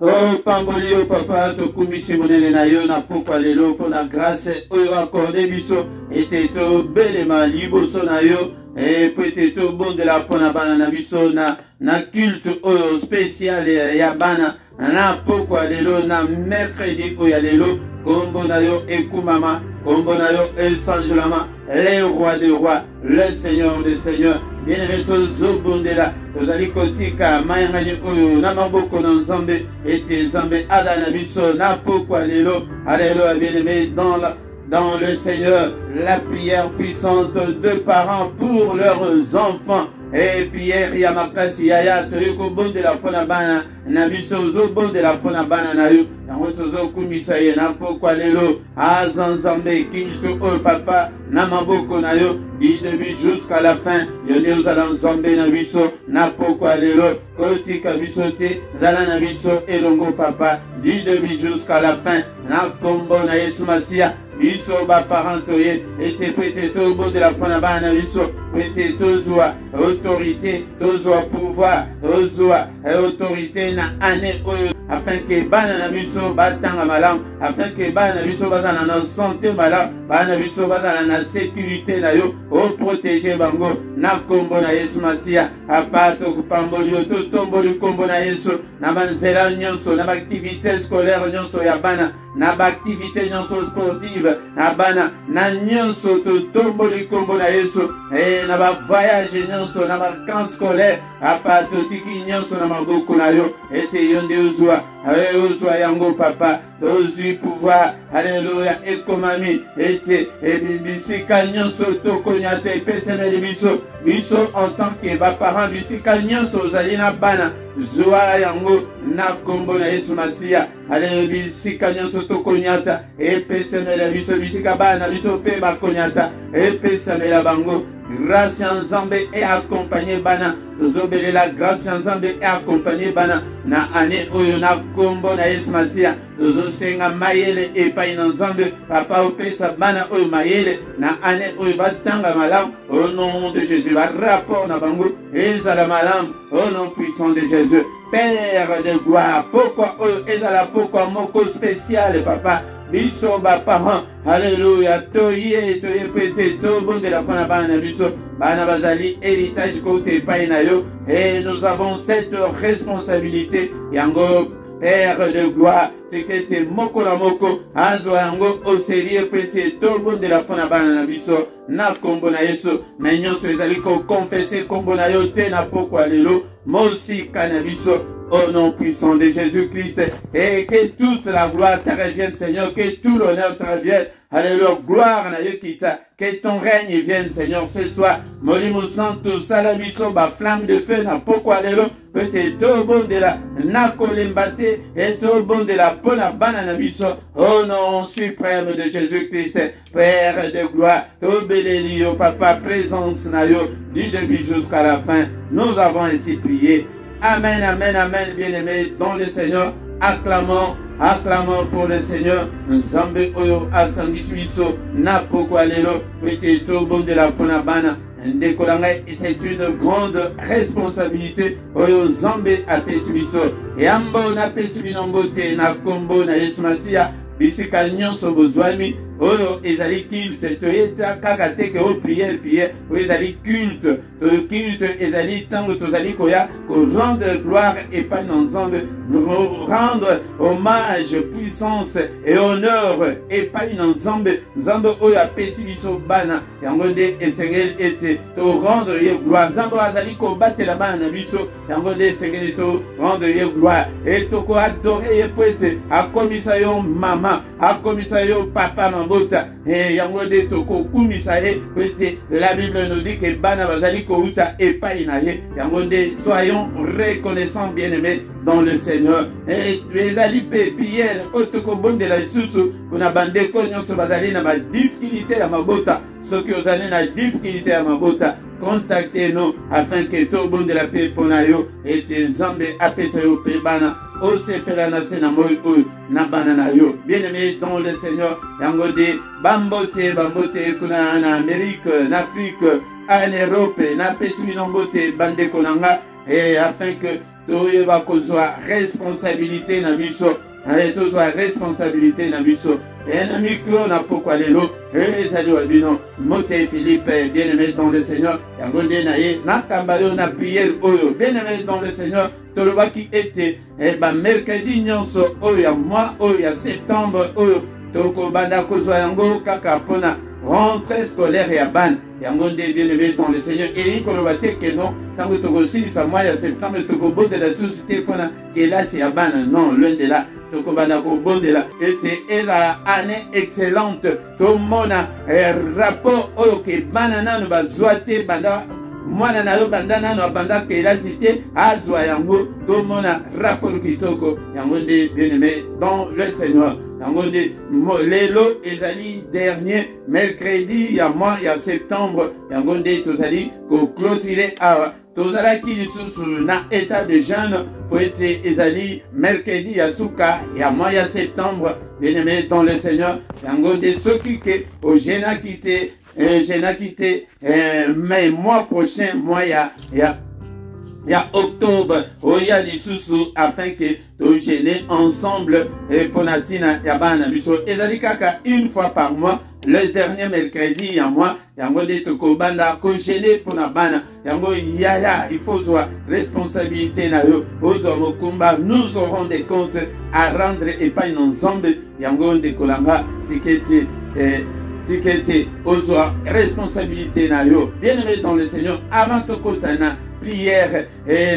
Oh, pamboli, oh, papa, to kumisi monene na yo na pokwa lelo pour la grâce oyo accordé biso ete to belema liboso na yo et peut-être to bon de la pona bana na biso na culte oyo spécial ya bana na pokwa lelo na mercredi oyo lelo kombo na yo ekumama kombo na yo esanjolama le roi des rois le seigneur des seigneurs bien-aimé tozobondela tozali kotika mayangani oyo na maboko na nzambe ete nzambe ada na biso na pokwa lelo alléluia bien-aimé dans le Seigneur la prière puissante de parents pour leurs enfants et prière ya makasi yaya toyoko bondela pona bana na biso ozobondela pona bana na yo yango tozokumisa ye na pokwa lelo azanzambe kilito oyo papa na maboko na yo du début jusqu'à la fin yo nde ozala nzambe na biso na pokwa lelo kotika biso te zala na biso elongo papa du début jusqu'à la fin na kombo na Yesu Masiya biso baparent toye ete pete tobondela pona bana na biso pete tozwa autorité tozwa pouvoir tozwa autorité na ane oyo afin que bana na biso batanga malamu afin que bana na biso bazala na santé malamu bana na biso bazala na sécurité na yo o protéger bango na kombo na Yesu Masiya apato kupamboli yo totomboli kombo na Yesu na banzela nyonso na activité scolaire nyonso ya bana na activité nyonso sportive na bana na nyonso totomboli kombo na Yesu na ba voyage nyonso na vacances scolaires apato tiki nyonso na maboko na yo ete yo nde ozwa yango papa tozwi pouvoir alléluia ekomami ete bisika nyonso tokonyata epesemeli biso en tant que baparent bisika nyonso ozali na bana zwa yango na kombo na Yesu Masiya alléluia bisika nyonso tokonyata epesemeli biso bisika bana biso pe bakonyata epesemela bango grâce ya nzambe et accompagner bana tozobele la grâce ya nzambe et accompagner bana na ane oyo na kombo na Yesu Masiya tozosenga mayele epai na nzambe papa opesa bana oyo mayele na ane oyo batanga malamu au nom de Jésus ba rapport na bango ezala malamu au nom puissant de Jésus Père de gloire pourquoi oyo ezala pourquoi moko spécial papa biso baparent alléluia toye pete tobondela mpona bana na biso bana bazali héritage kote epai na yo et nous avons cette responsabilité yango Père de gloire tekete moko na moko azwa yango au sérieux pete tobondela mpona bana na biso na kombo na Yesu me nyonso ezali koconfesse kombo na yo te na pokwa lelo mosika na biso au nom puissant de Jésus-Christ et que toute la gloire te revienne Seigneur, que tout l'honneur te revienne. Alléluia, gloire na Yokita, que ton règne vienne Seigneur ce soir. Molimo Santo, Salamiso, ba flamme de feu na pokwa lelo, peut-être tout bon de la nakolembate et tout bon de la pona banana biso. Au nom suprême de Jésus-Christ, Père de gloire, tout belélio, papa, présence na yo, du début jusqu'à la fin. Nous avons ainsi prié. Amen, amen, amen, bien-aimés dans le Seigneur. Acclamons pour le Seigneur. Nzambe oyo asangisuiso na pokwa lelo pete to bon de la ponabana. C'est une grande responsabilité oyo Nzambe apesibiso. Yambo na pesibinongo te na kombo na Yesu Masiya bisika nyonso bozwami oyo ezali culte toyeta kaka teke o prière oyo ezali culte ezali tango tozali koya ko rendre gloire epai na Nzambe rendre hommage puissance et honneur epai na Nzambe oyo apesi biso bana yango nde esengeli ete to rendre ye gloire Nzambe azali kobatela bana na biso yango nde esengeli to rendre ye gloire et toko adorer ye po ete akomisa yo mama akomisa yo papa mabota yango nde toko kumisa ye po ete la Bible nous dit que bana bazali kouta epai na ye yango nde soyons reconnaissants bien-aimés dans le Seigneur et ezali pe prière otoko bondela lisusu kuna bandeko nyonso bazali na ba difficulté ya mabota soki ozali na difficulté ya mabota contactez-nous afin que tout bon de la paix pona yo ete Nzambe apesa yo pe bana osepela na se na moi oyo na bana na yo bien-aimé dans le Seigneur yango de bambote kuna na Amérique na Afrique en Europe na pesi binombote bandeko nanga et afin que toyeba kozwa responsabilité na biso tozwa responsabilité na biso na micro na pokwa lelo ezali wa bino Mote Philippe bien-aimé dans le Seigneur yango nde na ye nakamba yo na prière oyo bien-aimé dans le Seigneur tolobaki ete mercredi nyonso oyo ya mois oyo ya septembre oyo tokobanda kozwa yango kaka mpona rentrée scolaire ya bana yango nde bien-aimé dans le Seigneur elingi koloba te ke non ntango tokosilisa mois ya septembre tokobondela susu te mpona kelasi ya bana non loin de là tokobanda kobondela ete ezala année excellente tomona rapport oyo ke bana nano bazwa te banda mwana na yo banda nano abanda kelasi te azwa yango tomona rapport kitoko yango nde bien-aimé dans le Seigneur yango nde lelo ezali dernier mercredi ya mois ya septembre yango nde tozali koclôturer awa tozalaki lisusu na état de jeûne po ete ezali mercredi ya suka ya mois ya septembre bien-aimé dans le Seigneur yango nde soki ke ojenaki te mais mois prochain mois ya octobre oya lisusu afin que to gêner ensemble pona tina ya bana biso ezali kaka une fois par mois le dernier mercredi ya mois yango nde tokobanda kogene pona bana yango yaya il faut zwa responsabilité na yo ozwa mokumba nous aurons des comptes à rendre epai na nzambe yango nde kolanga tikete ozwa responsabilité na yo bien-aimé dans le Seigneur avant tokotana prière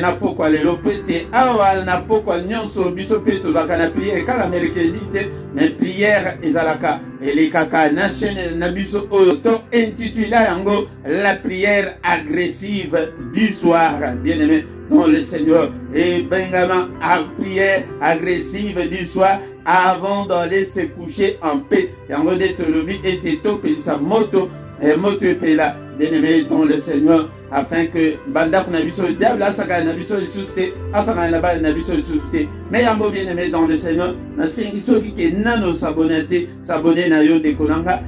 na pokwa lelo pete awa na pokwa nyonso biso pe tozalaka na prière kala mercredi te mais prière ezalaka elekaka na chaîne na biso oyo to intitula yango la prière agressive du soir bien-aimé dans le Seigneur et bengamin à prière agressive du soir avant d'aller se coucher en paix yango de tolobi ete to pelisa moto epela bien-aimé dans le Seigneur afin que bandako na biso diable asaka na biso lisusu asaka na bana na biso lisusu te mais yango bien-aimé dans le Seigneur nasengi soki ke nano s'abonner na yo dekonanga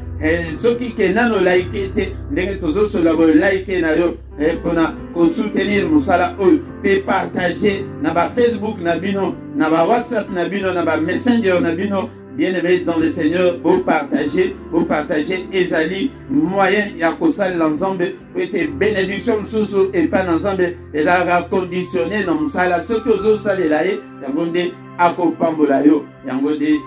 soki ke nano like te ndenge tozosola bo like na yo pona soutenir mosala oyo pe partager na ba Facebook na bino na ba WhatsApp na bino na ba Messenger na bino bien-aimé dans le Seigneur, vous partagez ezali moyen ya kosala l'ensemble pour être bénédiction sous et pas l'ensemble et la conditionner dans mosala ce que vous allez là yango nde akopambola yo yango nde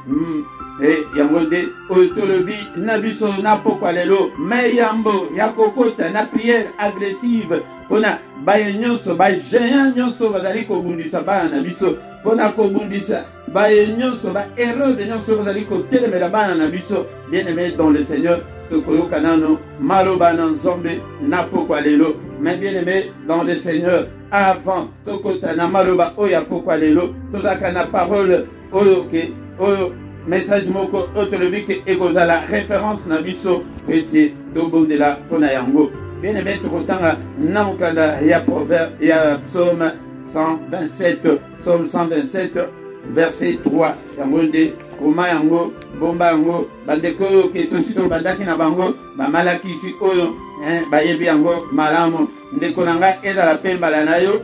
otolobi na biso na pokwa lelo me yambo ya kokota na prière agressive pona baye nyonso ba géant nyonso bazali kobundisa bana na biso pona kobundisa baye nyonso ba héros de nyonso bazali kotelemela bana na biso bien-aimé dans le Seigneur tokoyoka nano maloba na nzambe na pokwa lelo mais bien-aimé dans le Seigneur avant tokota na maloba oya pokwa lelo tozaka na parole oyo message moko otolobi ke ekozala référence na biso ete tobondela pona yango bien-aimé tokotanga na mokanda ya proverbe ya psaume 127 verset 3 yango nde koma yango bomba yango bandeko oyo ke tosito bandaki na bango bamalakisi oyo bayebi yango malamu ndeko na ngai ezala mpe mbala na yo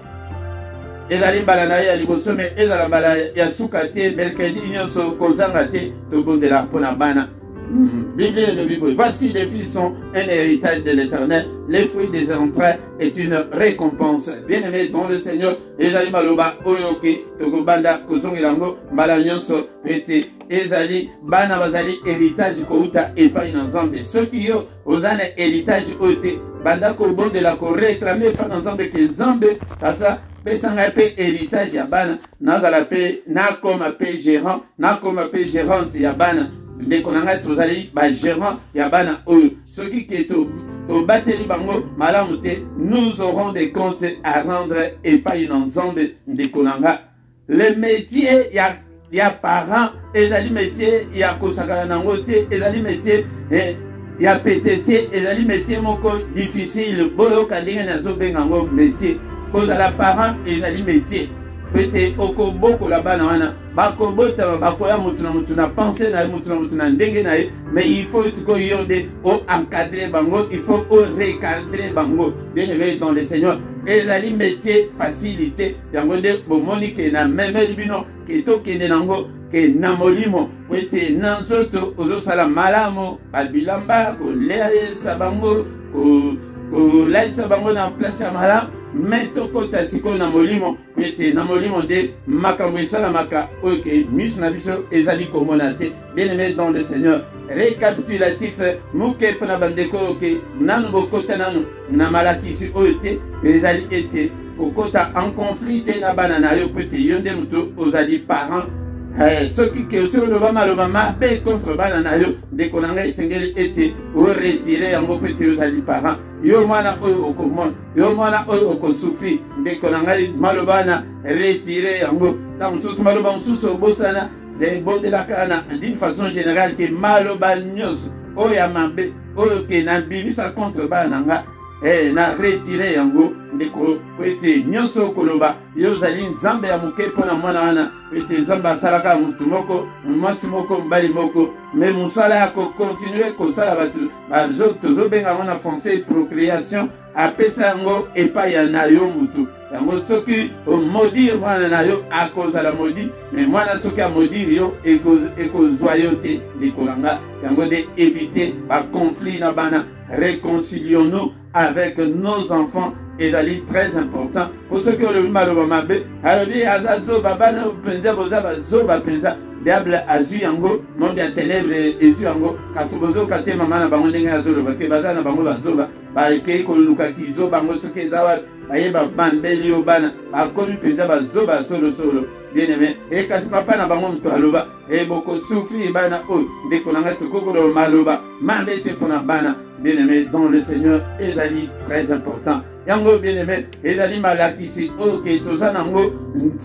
ezali mbala na yo ya liboso me ezala mbala ya suka te mercredi nyonso kozanga te tobondela mpona bana Bible de Bible. Voici les fils sont un héritage de l'Éternel. Les fruits des entrailles est une récompense. Bien-aimé dans le Seigneur, ezali maloba oyoke tokobanda kozongelango mbala nyonso pete ezali bana bazali héritage kouta epai na nzambe. Soki yo ozana héritage ote banda kobondela ko réclamer pa na nzambe ke nzambe tata pesanga pe héritage ya bana nazala pe nakoma pe gérant nakoma pe gérante ya bana ndeko na ngai tozali ba gérant ya bana oyo soki ke tobateli bango malamu te nous aurons des comptes à rendre epai na nzambe ndeko na ngai le métier ya parent ezali métier ya kosakana nango te ezali métier ya pete te ezali métier moko difficile boyoka ndenge nazobenga yango métier kozala parent ezali métier pete okobokola bana wana bakobota bakoya mutu na pense na mutu na ndenge na ye mais il faut sikoyo nde o encadrer bango il faut o recadrer bango bien-aimé dans le Seigneur ezali métier facilité yango nde bomoni ke na memeli bino ke tokende nango ke na molimo po ete na nzoto ozosala malamu babilamba kolesa bango kolaisa bango na place ya malamu me tokota sikoyo na molimo po ete na molimo nde makambo esalamaka oyo ke miso na biso ezali komona te. Bien aimé dans le Seigneur, récapitulatif moke mpona bandeko oyo ke nanu bokota nanu na malakisi oyo te ezali ete kokota en conflit te na bana na yo po ete yo nde moto ozali parent. Soki ke osi oloba maloba mabe contre bana na yo ndeko na ngai esengeli ete oretire yango po ete ozali parent. Yo mwana oyo okomona, yo mwana oyo okosufri ndeko na ngai maloba na retire yango. Ta mosusu maloba mosusu obosana zebondelaka na d'une façon générale ke maloba nyonso oyo ya mabe oyo ke nabimisa contre bana na nga na retire yango ndeko po ete nyonso okoloba yo ozali nzambe ya moke mpona mwana wana po ete nzambe asalaka motu moko mwasi moko mobali moko me mosala ya kokontinue kosala bato tozobenga yango na français procréation apesa yango epai ya na yo motu yango soki omodire mwana na yo akozala modi me mwana soki amodire yo ekozwa yo te likolanga yango nde éviter baconflit na bana. Réconcilions-nous avec nos enfants ezali très important pour ceux qui ont le maloba mabe alobi azazoba bana penza boza bazoba penza diable azwi yango monde ya ténèbre ezwi yango kasi bozoka te mama na bango ndenge azoloba ke baza na bango bazoba bakei koluka kizo bango soki eza wapi bayeba bandeli yo bana bakomi penza bazoba solosolo. Bien aimé kasi papa na bango moto aloba bokosufri bana oyo ndeko na ngai tokokoloba maloba mabe te mpona bana. Bien aimé dans le Seigneur ezali très important yango. Bien aimé ezali malakisi oyo ke toza nango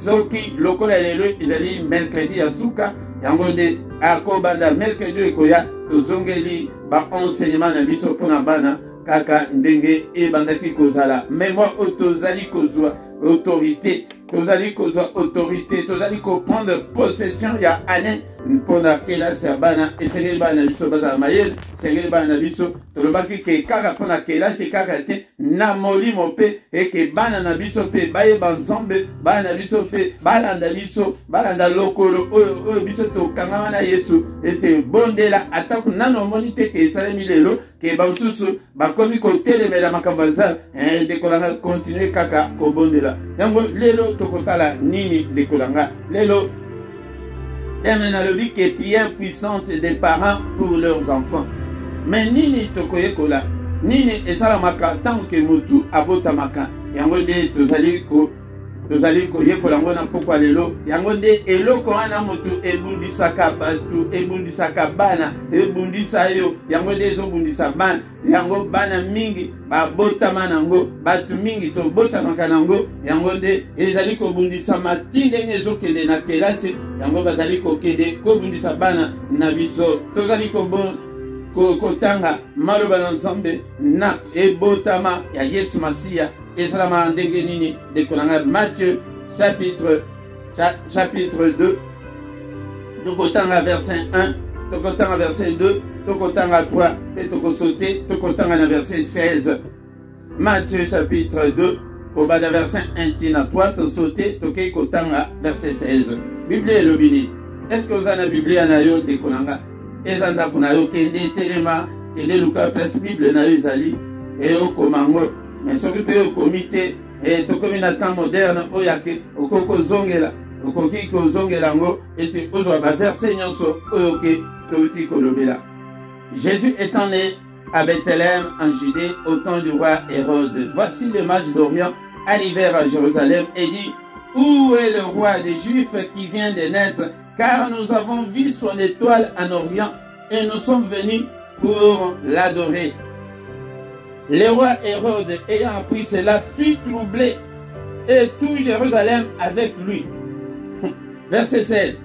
soki lokola lelo ezali mercredi ya suka yango nde akobanda mercredi ekoya tozongeli baenseignement na biso mpona bana kaka ndenge ebandaki kozala mémoire oyo tozali kozwa autorité tozali kozwa autorité tozali koprendre possession ya année mpona kelasi ya bana esengeli bana na biso bazala mayele esengeli bana na biso tolobaki ke kaka mpona kelasi kaka te na molimo mpe eke bana na biso mpe bayeba nzambe bana na biso mpe balanda biso balanda lokolo oyo biso tokangama na Yesu ete bondela atako nano omoni te ke esalemi lelo ke bamosusu bakomi kotelemela makambo ya nzambe ndeko na nga continue kaka kobondela yango lelo tokotala nini ndeko na nga lelo. Dans le but que prière puissante des parents pour leurs enfants. Mais nini tokoyekola, nini esalamaka tant que mutu abotamaka. Yango de tozali koyekola ngo na pokwa lelo. Yango de eloko wana mutu ebundisaka batu, ebundisaka bana, ebundisa yo. Yango de ezobundisa bana. Yango bana mingi babotama nango, batu mingi tobotamaka nango. Yango de ezali kobundisa matinde ezokende na kelasi. Yango bazali kokende kobundisa bana na biso tozali kotanga maloba na nzambe na ebotama ya Yesu Masiya esalama ndenge nini ndeko na ngai. Matthieu chapitre 2 tokotanga verset 1 tokotanga verset 2 tokotanga 3 pe tokosote tokotanga na verset 16. Matthieu chapitre 2 kobanda verset 1 tina 3 tosote tokei kotanga verset 16. Bible elobini est-ce que vous avez la Bible na yo ndeko na nga eza ndako na yo kende telema kende luka place Bible na yo ezali okomango mais soki mpe okomi te tokomi na temps moderne oyo yake okoki kozongela yango ete ozwa baverse nyonso oyo ke touti kolobela. Jésus étant né à Bethléem en Judée au temps du roi Hérode, voici les mages d'Orient arrivèrent à Jérusalem et dit: où est le roi des Juifs qui vient de naître? Car nous avons vu son étoile en Orient et nous sommes venus pour l'adorer. Le roi Hérode, ayant appris cela, fut troublé et tout Jérusalem avec lui. Verset 16.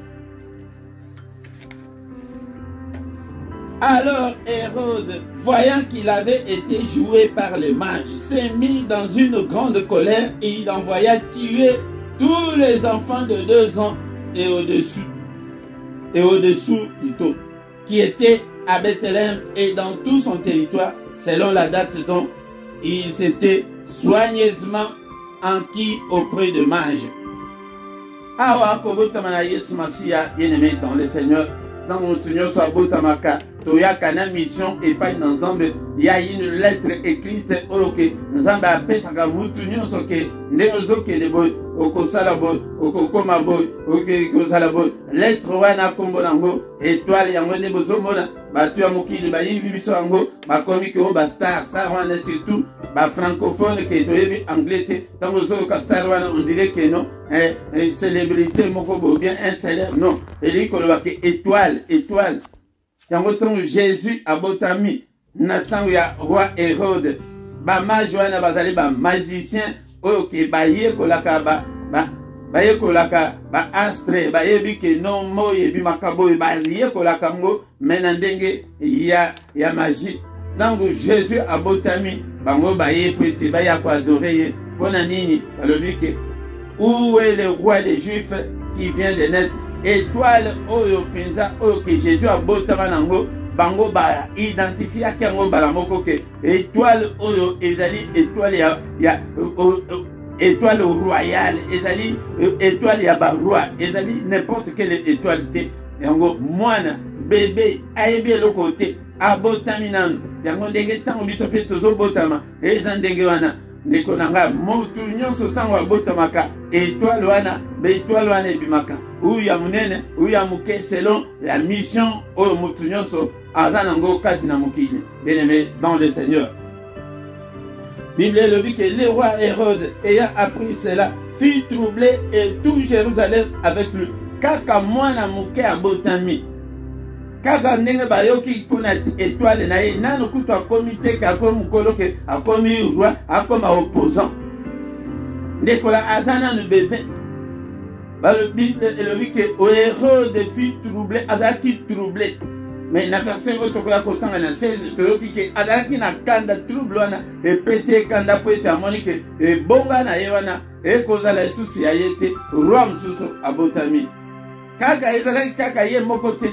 Alors Hérode, voyant qu'il avait été joué par les mages, s'est mis dans une grande colère et il envoya tuer tous les enfants de 2 ans et au-dessous plutôt, qui étaient à Bethléem et dans tout son territoire, selon la date dont il s'était soigneusement enquis auprès de mages. Awa kobotama Yesu Masia, bien-aimé dans le Seigneur, dans mon Seigneur soit botamaka, toyaka na mission et pas dans Nzambe, il y a une lettre écrite ok, Nzambe appelle ça comme mutunyo soke, ndeozoke de boy, okosala boy, okokoma boy, okosala boy, lettre wana kombo nango, étoile yango ne bozomona, batu ya mokili ba yibi biso yango, ba komi ke ba star, ça wana surtout ba francophone ke toyebi anglais te, tango zo ka star wana on dirait que non, célébrité moko bo bien un célèbre non, eli ko ba ke étoile, étoile. Yango tongo Jésus abotami na tango ya roi Hérode, ba mage wana bazali ba magicien oyo ke ba yekolaka ba yekolaka ba astre ba yebi ke non mo yebi makabo ba yekolaka ngo mena ndenge ya magie. Tango Jésus abotami bango ba yepete ba ya ko adorer pona nini balobi ke où est le roi des Juifs qui vient de naître? Étoile oyo penza oyo que Jésus abotama nango bango ba identifier kango bala moko ke étoile oyo ezali étoile ya étoile royale, ezali étoile ya ba roi, ezali n'importe quelle étoile te yango mwana bébé ayebi eloko te abotami nanu yango ndenge tango biso pe tozo botama eza ndenge wana ndeko nanga motu nyonso tango abotamaka étoile wana be étoile wana ebimaka uya munene uya muke selon la mission oyo motu nyonso aza nango kati na mokili. Bien-aimé dans le Seigneur, Bible le dit que le roi Hérode ayant appris cela fit troubler et tout Jérusalem avec lui. Kaka mwana muke abotami kaka ndenge bayoki pona étoile na ye nano kutu akomi te akomi mukolo ke akomi roi akomi opposant ndekola azana no bébé le Bible le dit que Hérode fit troubler azaki troublé. Mais na verset otokoya kotanga na 16 toyoki ke azalaki na kanda trouble wana epesi kanda po ete amoni ke ebonga na ye wana ekozala lisusu ya ye te roi mosusu abotami kaka ezalaki kaka ye moko te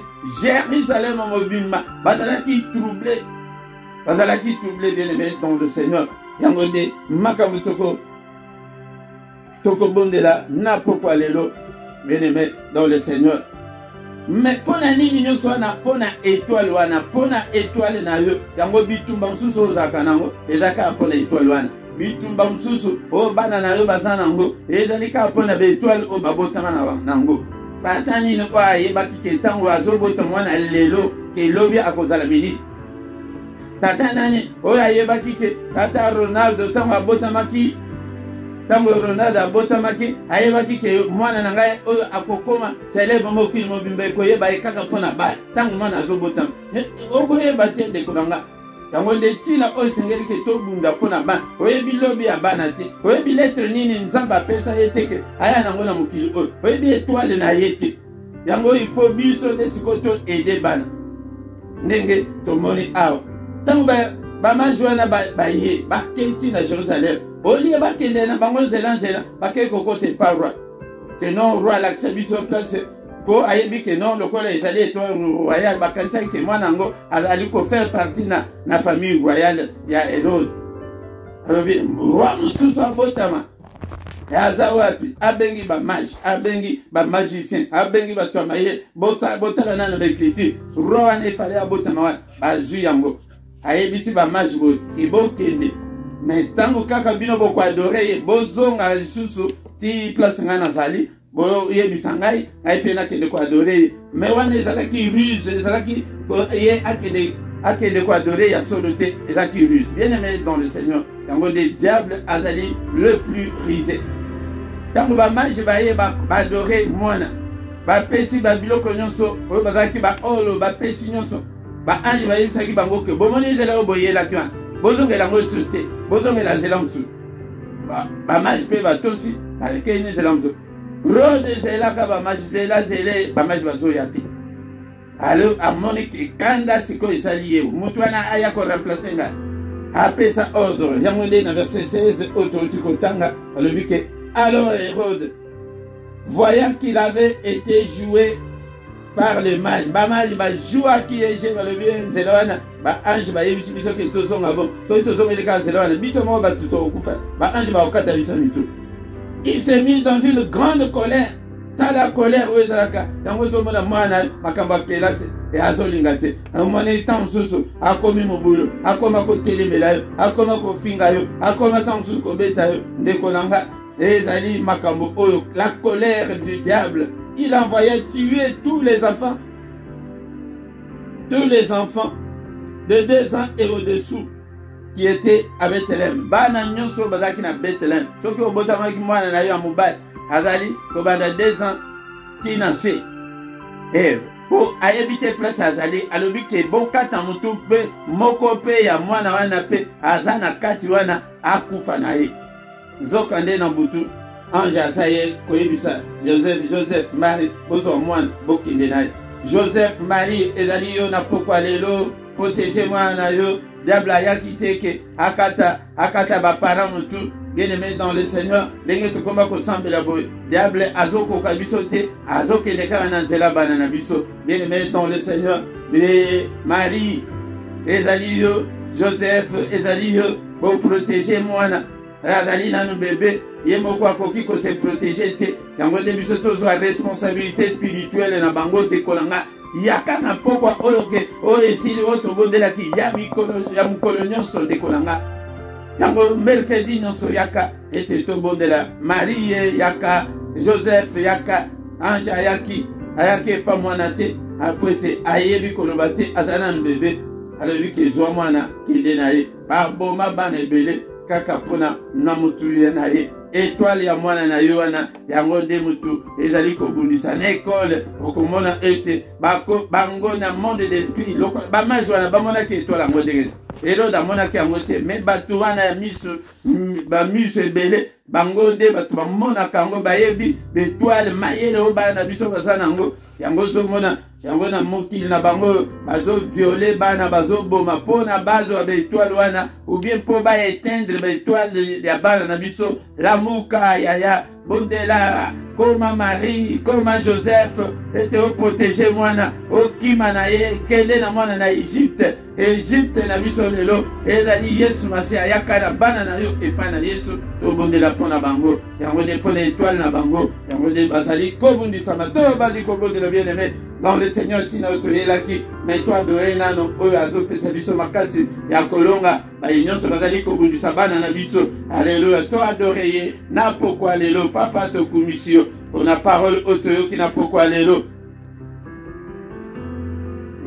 Jérusalem mobima bazalaki troublé bien-aimé dans le Seigneur yango nde makambo tokobondela na pokwa lelo bien-aimé dans le Seigneur. Mais pona nini nyonso wana pona étoile wana pona étoile na yo yango bitumba mosusu ozaka nango ezaka pona étoile wana bitumba mosusu o bana na yo baza nango ezali ka pona be étoile o babotama nango pata nini ko ayebaki ke ntango azobota mwana lelo ke lobi akozala ministre tata nani oyo ayebaki ke tata Ronaldo ntango abotamaki tango Ronaldo abotamaki ayebaki ke mwana na ngai oyo akokoma célèbre mokili mobimba ekoyeba ekaka mpona bale tango mwana azobotama okoyeba te ndeko na nga yango nde ntina oyo esengeli ke tobunda mpona bana oyebi lobi ya bana te oyebi lettre nini nzambe apesa ye te ke aya nango na mokili oyo oyebi étoile na ye te yango ifo biso nde sikoyo to ede bana ndenge tomoni awa tango bamage wana baye bakei na Jérusalem olie bakende na bango nzela bakei kokote pa roi ke non roi lakisa biso place ko ayebi ke non lokola ezali étoile royale bakanisaki ke mwana yango azali kofaire partie na famille royale ya Hérode alobi roi mosusu abotama aza wapi abengi bamage abengi bamagicien abengi bato ya maye botala nano baécriture roi wana efale abotama wana bazwi yango ayebisi bamage boye ebokende mais tango kaka bino bokoadore ye bozonga lisusu ti place ngai nazali boyebisa ngai ngai mpe nakende koadore ye mais wana ezalaki ruse ezalaki ye akende koadore ya solo te ezalaki ruse. Bien-aimé dans le Seigneur yango nde diable azali le plus risé tango bamage baye baadore mwana bapesi babiloko nyonso oyo bazalaki baolo bapesi nyonso baange bayebisaki bango ke bomoni nzela oyo boyelaki wana bozongela yango lisusu te bozongela nzela mosusu bamage mpe batosi balekei ne nzela mosusu rode ezelaka bamage zele bamage bazoya te alo amoni ekanda sikoyo esali ye motu wana aya koremplace ngai apesa ordre yango nde na verset 16 oyo touti kotanga alobi ke alors Hérode voyant qu'il avait été joué par le mage ba joie qui est chez le bien zelwana ba ange ba yebi biso ke tozonga bon so tozonga ile ka zelwana biso mo ba tuto okufa ba ange ba okata biso mitu. Il s'est mis dans une grande colère. T'as la colère où ezalaka yango tozomona mwana makambo akela e azolinga te amona ntan mosusu akomi mobulu akoma kotelemela yo akoma kofinga yo akoma ntan mosusu kobeta yo ndeko na nga ezali makambo oyo la colère du diable. Il envoyait tuer tous les enfants de 2 ans et au-dessous qui étaient à Bethléem. Bana nyonso bazaki na Bethléem soki obotamaki mwana na yo ya mobali azali kobanda 2 ans tina se po ayebi te place azali alobi ke bokata motu mpe moko mpe ya mwana wana mpe aza na kati wana akufa na ye. Nzoka nde na butu ange asa ye koyebisa Joseph Marie bozwa mwana bokende na ye. Joseph Marie ezali yo na pokwa lelo protege mwana na yo. Diable ayaki te ke akata baparent motu. Bien-aimé dans le Seigneur, ndenge tokoma kosambela boye. Diable azokoka biso te, azokende kaka na nzela bana na biso. Bien-aimé dans le Seigneur, Marie ezali yo, Joseph ezali yo, bo protéger mwana. Azali nanu bébé, ye moko akoki ko se protéger te. Yango de biso tozwa responsabilité spirituelle na bango dekolanga. Yaka na pokwa oyo ke oyo esili oyo tobondelaki ya mokolo nyonso dekolanga. Yango mercredi nyonso yaka ete tobondela Marie yaka Joseph yaka ange ayaki epa mwana te apo ete ayebi koloba te azala na bebe alobi ke zwa mwana kende na ye baboma bana ebele kaka mpona na motu ye na ye. Étoile ya mwana na yo wana yango nde mutu ezali kobundisa na ekole okomona ete bango na monde d'esprit bamaji wana bamonaki étoile yango ndenge elo damonaki yango te me bato wana ya bamiso ebele bango nde bato bamonaka yango bayebi étoile mayele oyo bana na biso baza nango yango ozomona yango na mokili na bango bazoviole bana bazoboma mpona bazwa baétoile wana ou bien mpo baéteindre baétoile ya bana na biso lamuka yaya bondela koma Marie koma Joseph ete oprotege mwana okima na ye kende na mwana na Egypte na biso lelo ezali Yesu masi ayaka na bana na yo epai na Yesu tobondela mpona bango yango nde mpona étoile na bango yango nde bazali kobundisama to bazali kobondela bien aimé dans le Seigneur tina otoyelaki mais toi adore nano oyo azopesa biso makasi ya kolonga baye nyonso bazali kobundisa bana na biso alleluya to adore ye na pokwa lelo papa tokumisi yo mpona parole oyo toyoki na pokwa lelo.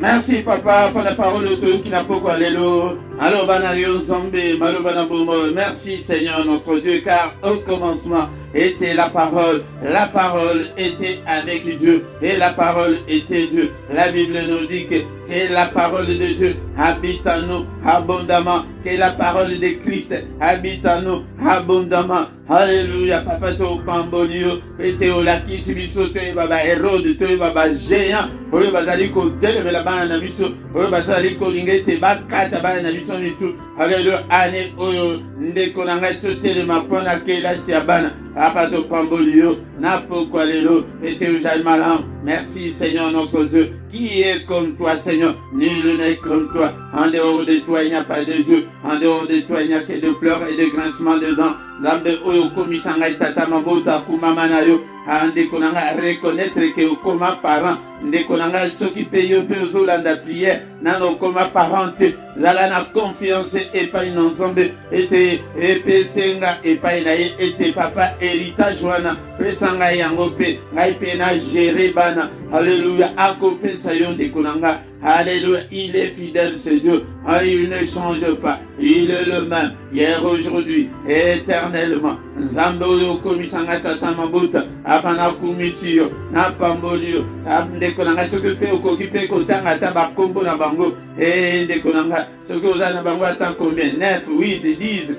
Merci papa pour la parole qui n'a pas quoi l'élo. Alors banayo zombe, malo banabumo. Merci Seigneur notre Dieu, car au commencement était la parole était avec Dieu et la parole était Dieu. La Bible nous dit que la parole de Dieu habite en nous abondamment, que la parole de Christ habite en nous abondamment. Alléluia, papa to pambolio, ete olaki sibiso te baba Hérode te baba géant, oyo bazali ko deleve la bana na biso, oyo bazali ko lingete bakata bana na biso ni tout. Alléluia, ane oyo ndeko na ngai to telema pona ke la sia bana. Papa to pambolio, na pourquoi lelo, ete ujal malam. Merci Seigneur notre Dieu. Qui est comme toi, Seigneur? Nul n'est comme toi. En dehors de toi, il n'y a pas de Dieu. En dehors de toi, il n'y a que de pleurs et de grincements de dents. Zambe oyo komisanga tata mabota kumama yo. Ndeko nanga reconnaître que okoma parent. Ndeko nanga soki paye pe ozolanda prière. Nano koma parent. Zala na confiance epai na Nzambe. Ete epesenga epai na ye. Ete papa héritage wana. Pesanga yango pe. Ngai pe na gérer bana. Alléluia. Akope sayon ndeko nanga. Alléluia, il est fidèle ce Dieu, il ne change pas, il est le même, hier, aujourd'hui, éternellement. Zamboyo komisanga tata mabuta, apana kumisio, na pambolio, ndeko nanga soki pe okokipe kotanga taba kombo na bango, ndeko nanga soki oza na bango ata combien 9, 8, 10,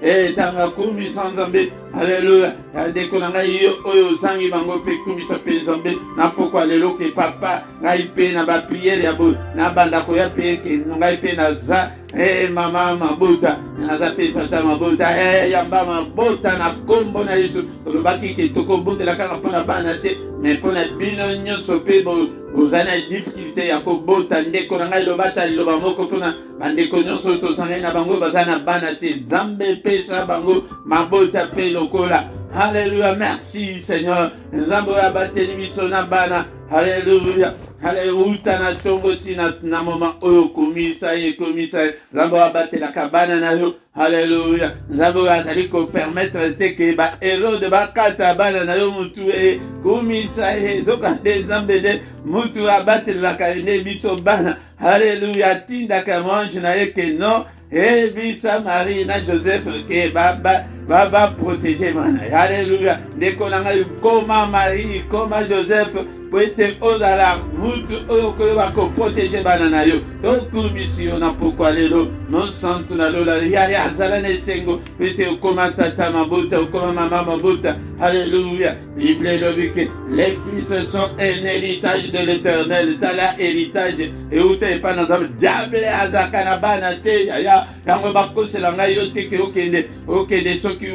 15, tanga kumi sans Nzambe. Alléluia, ndeko nanga yo oyo zangi bango pe kumisa pe Nzambe, na pokwa lelo ke papa ngai pe na ba prière ya bo na banda ko ya pe ke ngai pe na za mama mabuta na za pe tata mabuta yamba mabuta na kombo na Yesu tolobaki ke tokobondela kaka mpona bana te mais mpona bino nyonso pe ozana difficulté ya kobota ndeko na ngai lobata liloba moko mpona bandeko nyonso tosangai na bango baza na bana te. Nzambe pesa bango mabota pe lokola. Alléluia, merci Seigneur. Nzambe oyo abateli biso na bana. Alléluia. Alléluia na tongo tina na moma oyo komisa ye. Nzambe oyo abatelaka bana na yo. Alléluia. Nzambe oyo azali ko permettre te ke ba Hérode bakata bana na yo mutu e komisa ye. Zokande Nzambe de mutu abatelaka ne biso bana. Alléluia. Tindaka mwange na ye ke non. Et bisa Marie na Joseph ke baba protéger mana. Alléluia. Nekonanga koma Marie, koma Joseph, poete ozala mutu oyo koyeba ko protéger bana na yo. Tokumisi yo na pokwa lelo, non santu na lola ya azala na esengo, poete okoma tata mabota, okoma mama mabota. Alléluia. Bible lobi que les fils sont un héritage de l'Éternel, tala héritage et où t'es pas dans un diable azakana banate ya yango bakosela ngai yo te ke okende soki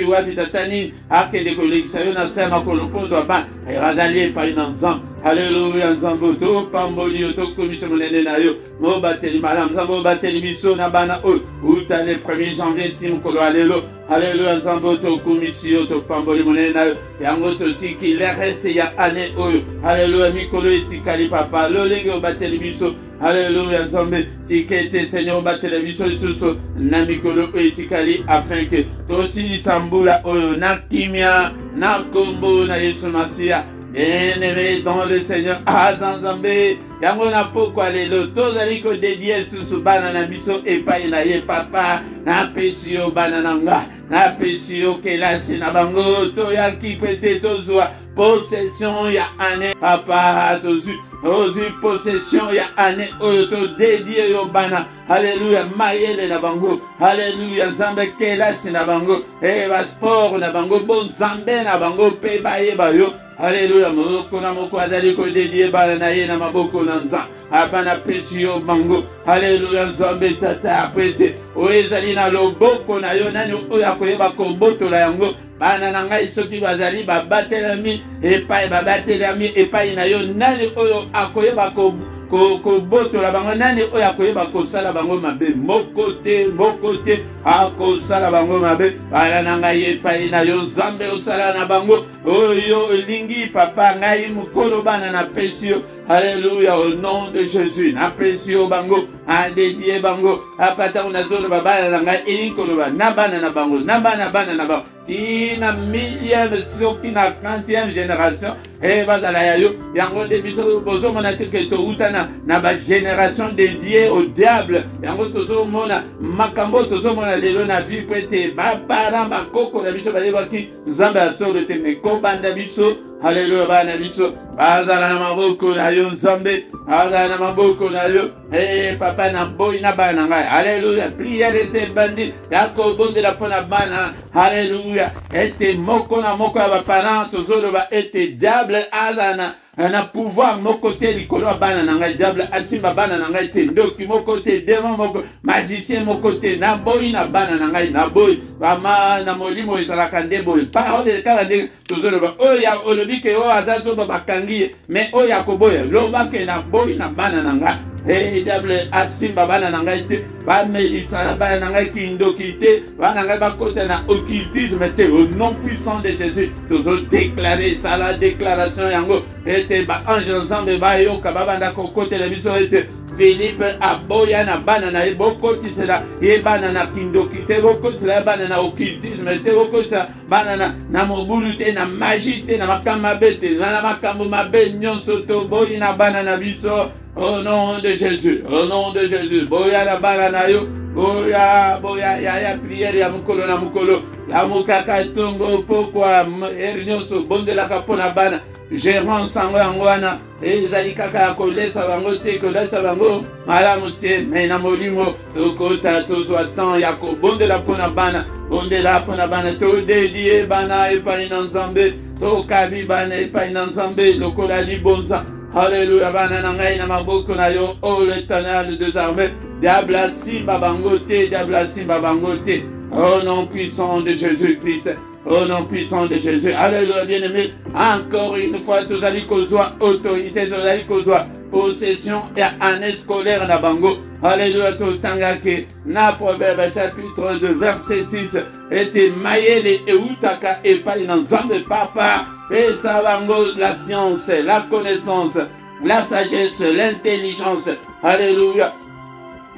wapi tatani akende kolekisa yo na sema kolopozwa ba razali epai na nzambe. Alléluia. Nzambe topamboli yo tokomisa monene na yo mobateli malamu. Nzambe obateli biso na bana oyo uta le 1er janvier ti mokolo ya lelo. Alléluia. Nzambe tokomisi yo topamboli monene na yo yango totiki le reste ya ane oyo. Alléluia. Mikolo etikali papa lolenge obateli biso. Alléluia. Nzambe tikete Seigneur obateli biso lisusu na mikolo oyo etikali afin que tosilisa mbula oyo na kimia na kombo na Yesu Masia. Bien-aimé dans le Seigneur, Azanzambe, yango na pokwa lelo, tozali ko dédié susu bana na biso epai na ye papa, na pesi yo bana na nga, na pesi yo kelasi na bango, toyaki kwete tozwa possession ya ane papa tozu. Ozi possession ya ane oyo to dédié yo bana. Alléluia. Mayele na bango. Alléluia. Nzambe kelasi na bango. Ba sport na bango. Bon nzambe na bango. Pe baye bayo. Alléluia. Moko na moko azali ko dédié bana na ye na maboko na nzambe. Abana pesi yo bango. Alléluia. Nzambe tata apete. Oezali na loboko na yo nani oyo akoyeba kobotola yango. Bana na ngai soki bazali babatelami epai na yo nani oyo akoyeba kobotola bango, nani oyo akoyeba kosala bango mabe moko te akosala bango mabe. Bana na ngai epai na yo Nzambe osala na bango oyo olingi papa ngai mokolo bana na pesi yo. Alléluia. Au nom de Jésus na pesi yo bango adédié bango apata unazolo babana na ngai elinkoloba na bana na bango na bana na bango tina millième soki na 30e génération bazala ya yo yango nde biso bozomona te ke toutana na bagénération dédiée au diable. Yango tozomona makambo tozomona lelo na vie po ete baparent bakoko na biso balebaki Nzambe asolo te me kobanda biso. Alléluia. Bana biso bazala na maboko na yo Nzambe, bazala na maboko na yo papa na boy na bana ngai. Alléluia. Prière se bandi yako bondela pona bana. Alléluia. Ete moko na moko ya baparent tozoloba ete diable azana na pouvoir moko te likolo bana na ngai. Diable asimba bana na ngai te, ndoki moko te, démon moko, magicien moko te, na boy na bana na ngai na boy bama na molimo ezalaka nde boy. Parole kala nde tozoloba oya olobi ke o azazo bakangi mais oya koboya loba ke na boy na bana na ngai. Diable asimba bana na ngai te, bamelisa bana na ngai kindoki te, bana ngai bakota na occultisme te. Au nom puissant de Jésus tozo déclarer ça la déclaration yango ete ba ange Nzambe bayoka babanda kokotela biso ete Philippe aboya na bana na bokoti sela ye bana na kindoki te, bokoti sela bana na occultisme te, bokoti bana na mobulu te, na magie te, na makambo mabe te, na makambo mabe nyonso to boyi na bana na biso. Au nom de Jésus, au nom de Jésus, boya na bana na yo, boya ya prière ya mukolo na mukolo, la mukaka tongo pokwa ernyoso bondelaka pona bana, gérant sango yango wana, ezali kaka ya kolesa bango te, kolesa bango malamu te, mais na molimo tokota tozwa temps ya kobondela pona bana, bondela pona bana, to dédié bana epai na Nzambe, tokabi bana epai na Nzambe lokola libonza. Alléluia. Bana na ngai na maboko na yo oh l'Éternel des armées. Diable asimba bango te, diable asimba bango te. Au nom puissant de Jésus-Christ. Au nom puissant de Jésus. Alléluia, bien-aimé. Encore une fois, tous allez causoir autorité, tous allez causoir possession et année scolaire na bango. Alléluia, tout le temps que na Proverbe chapitre 2 verset 6 était maïele et outaka et pas une ensemble papa. Et ça bango la science, la connaissance, la sagesse, l'intelligence. Alléluia.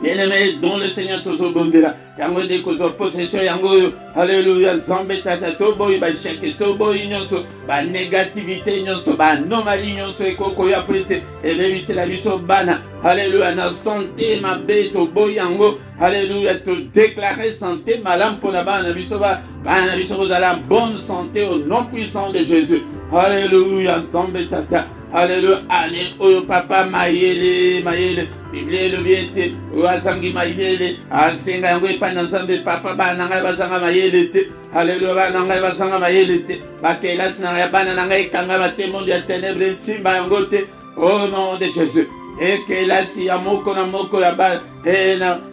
Bien-aimé, dont le Seigneur toujours bondera. Yango de kozo possession yango. Alléluia. Zambe tata tobo iba chèque tobo inyonso. Ba négativité nyonso, ba anomalie nyonso ekoko ya prete. Et même c'est la viso bana. Alléluia. Na santé ma bête tobo yango. Alléluia. Te déclarer santé malam pour la bana viso ba. Bana viso vous allez en bonne santé au nom puissant de Jésus. Alléluia. Zambe tata. Alléluia. Allez, oh papa maïele, maïele. Bible le viete, wazangi mayele, asenga yango epana nzambe papa bana ngai bazanga mayele te. Alléluia, bana ngai bazanga mayele te. Bakelasi na ngai bana ngai kanga mate monde ya ténèbres simba yango te. Au nom de Jésus. Ekelasi ya moko na moko ya bana,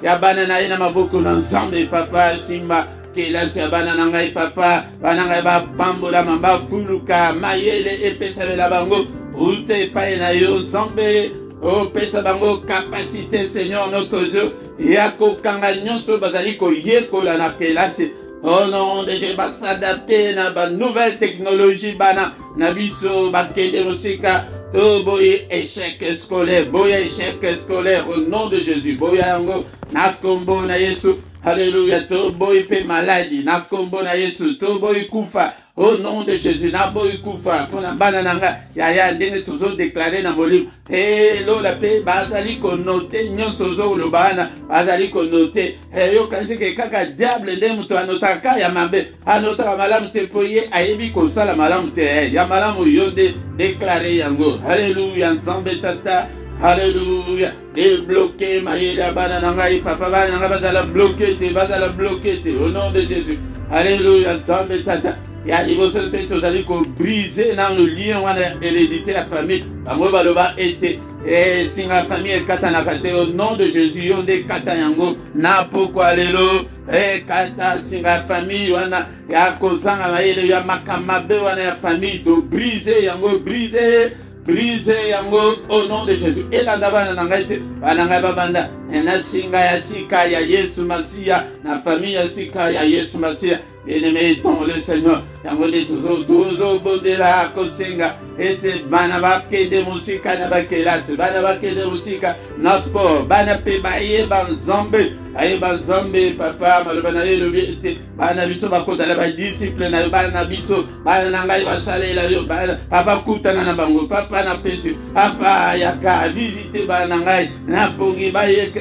ya bana na ina maboko na nzambe papa simba. Kelasi ya bana na ngai papa, bana ngai ba bambola mamba fuluka mayele epesa bela bango. Ute pa na yo nzambe. Oh, pesa bango capacité, Seigneur notre Dieu. Yako kanga nyonso bazali ko yekola na kelasi. Oh non, déjà va s'adapter na ba nouvelle technologie bana na biso ba kende musika. Oh boy échec scolaire, boy échec scolaire au nom de Jésus. Boy yango na kombo na Yesu. Alléluia. To boy pe maladie na kombo na Yesu. To boy kufa. Au nom de Jésus, na boy kufa, pour na banananga, ya ndenge toujours déclaré na molim. Et l'eau la paix, bazali konote, nyon sozo le bana, bazali konote. Et yo kansi ke kaka diable de muto anotaka ya mabe, anotaka malam te poye, ayebi kosala malam te, ya malam yonde déclaré yango. Alléluia, nzambe tata. Alléluia. Débloqué, maïla banananga, papa bananga, bazala bloqué te, au nom de Jésus. Alléluia, nzambe tata. Il y a des choses qui briser dans le lien hérédité la famille. Bango baloba été et si la famille est katana kate au nom de Jésus on des katayango na pourquoi lelo et kata si la famille wana ya kozanga maele ya makamabe wana ya famille to briser yango briser yango au nom de Jésus. Et la ndabana nangaite bananga babanda na singa ya sika ya Yesu Masia na famille ya sika ya Yesu Masia. Bien-aimé dans le Seigneur, yangone toujours bondela kosenga ete bana bakende musika na bakelasi bana bakende musika na sport bana pe baye banzambe aye banzambe papa maloba na ye lobi ete bana biso bakozala ba discipline na bana biso bana na ngai basalela yo bana papa kutana na bango papa na pesi papa yaka visiter bana ngai na pongi baye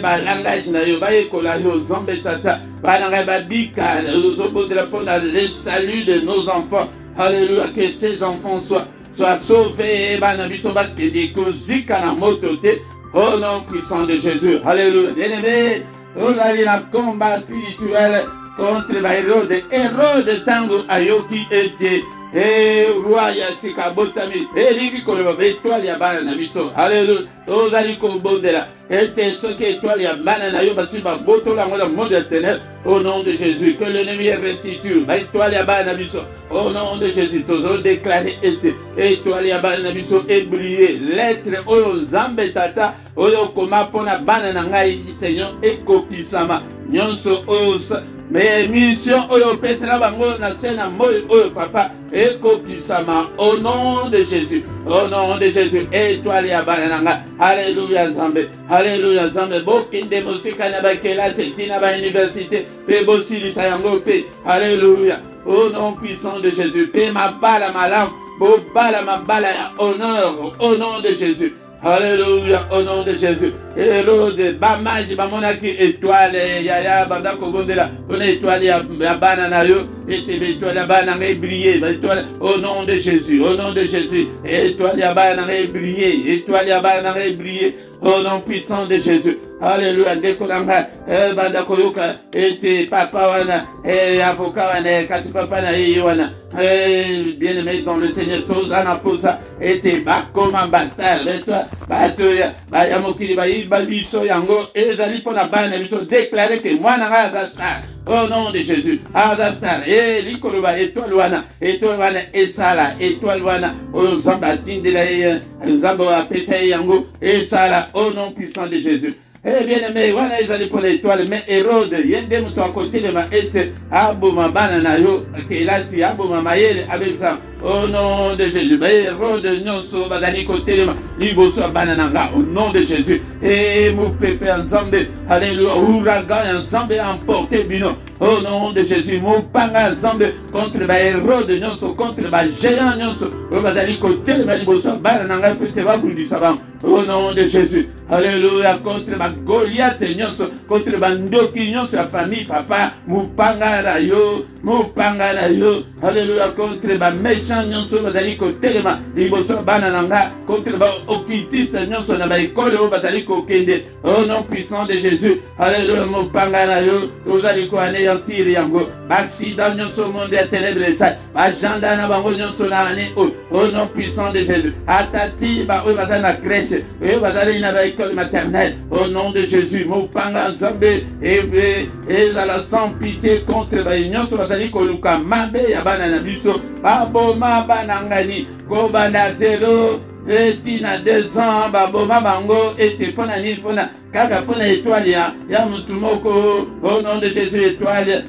balangage na yo baye kola yo zambe tata bana ngai babika de la le salut de nos enfants. Alléluia, que ces enfants soient sauvés. Au nom puissant de Jésus. Alléluia. Bien-aimé, on a eu un combat spirituel contre les héros de Tango Ayoki était. Eh, roi Yassika Botami, eh, Ligi Koloba, étoile Yabana Nabiso, alléluia, Ozaliko Bondela, et ce qui étoile Yabana Nayoba Siba, Boto la monde éternel, au nom de Jésus, que l'ennemi restitue, étoile Yabana Nabiso, au nom de Jésus, toujours déclaré été, étoile Yabana Nabiso, et briller, l'être, Oyo Zambetata, Oyo Koma Pona Bananangai, Seigneur, et Kopisama, Nyonso Oyo. Mais mission oyo pesela bango na sena moyo oyo papa eko kisama au nom de Jésus, au nom de Jésus. Étoile ya bananga, alléluia Nzambe, alléluia Nzambe. Bokinde musika na bakela setina ba université pe bosili sayango pe, alléluia. Au nom puissant de Jésus, pe ma bala malam, bo bala ma bala ya honneur au nom de Jésus. Alléluia, au nom de Jésus. Héros de Bamaji, Bamonaki, étoile, Yaya, Banda Kogondela, on est étoile, ya banana yo, et étoile, ya banana briller, au nom de Jésus, au nom de Jésus, étoile, ya banana briller, étoile, ya banana briller, au nom puissant de Jésus. Alléluia. Dekolanga banda koyoka ete papa wana avocat wana kasi papa na ye wana bien aimé dans le Seigneur tozana posa ete bakoma bastard toi batoya ya mokili bayiba biso yango ezali mpona bana biso déclarer que mwana nga aza star au nom de Jésus aza star likolo ba étoile wana esala étoile wana oyo nzambe atindela ye nzambe apesa ye yango esala au nom puissant de Jésus. Eh bien aimé, wana ezali pour l'étoile, mais Hérode, yende muto à côté de ma ete, aboma bana na yo, kelasi aboma mayele avec ça. Au nom de Jésus, Hérode nyonso bazali côté de ma liboso bana nanga au nom de Jésus. Et mon pépé ensemble, alléluia, ouragan ensemble emporté bino. Au nom de Jésus, mon panga ensemble contre ba Hérode nyonso, contre ba géant nyonso, bazali côté de ma liboso bana nanga peut va bouli savant. Au nom de Jésus, alléluia, contre ma Goliath nyonso, contre ba ndoki nyonso ya famille papa, mupanga na yo, alléluia, contre ba méchant nyonso bazali ko telema liboso bana nanga, contre ba occultiste nyonso na ba école o bazali ko kende. Au nom puissant de Jésus, alléluia, mupanga na yo, ozali ko anéantir yango, ba accident nyonso monde ya ténèbres ça, ba janda na bango nyonso na ane au nom puissant de Jésus. Atati ba o bazali na crèche, e bazali na ba école maternelle. Au nom de Jésus, mupanga nzambe et la sans pitié contre ba nyonso bazali ko luka mabe ya bana na biso, baboma banangani ko bana zero etina 2 ans baboma bango ete pona nini pona kaka pona étoile ya mutu moko. Au nom de Jésus, étoile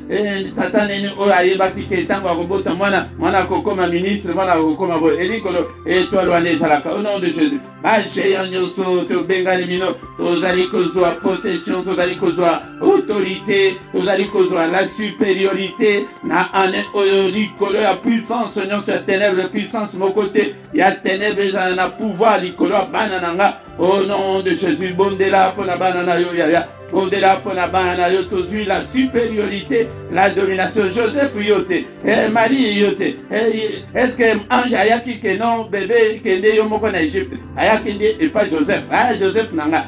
tata nini oyo ayebaki ke ntango akobota mwana kokoma ministre, mwana kokoma boye elikolo étoile wana ezalaka. Au nom de Jésus, bagéant nyonso tobengani bino, tozali kozwa possession, tozali kozwa autorité, tozali kozwa la supériorité na ane oyo likolo ya puissance nyonso ya ténèbres, puissance moko te ya ténèbres ezala na pouvoir likolo ya bana nanga. Au nom de Jésus, bondela pona bana na yo yaya, bondela pona bana na yo tozui la supériorité, la domination. Joseph yote, Marie yote, est-ce que ange ayaki ke non bébé kende yo moko na Égypte, ayaki nde et pas Joseph, Joseph nanga,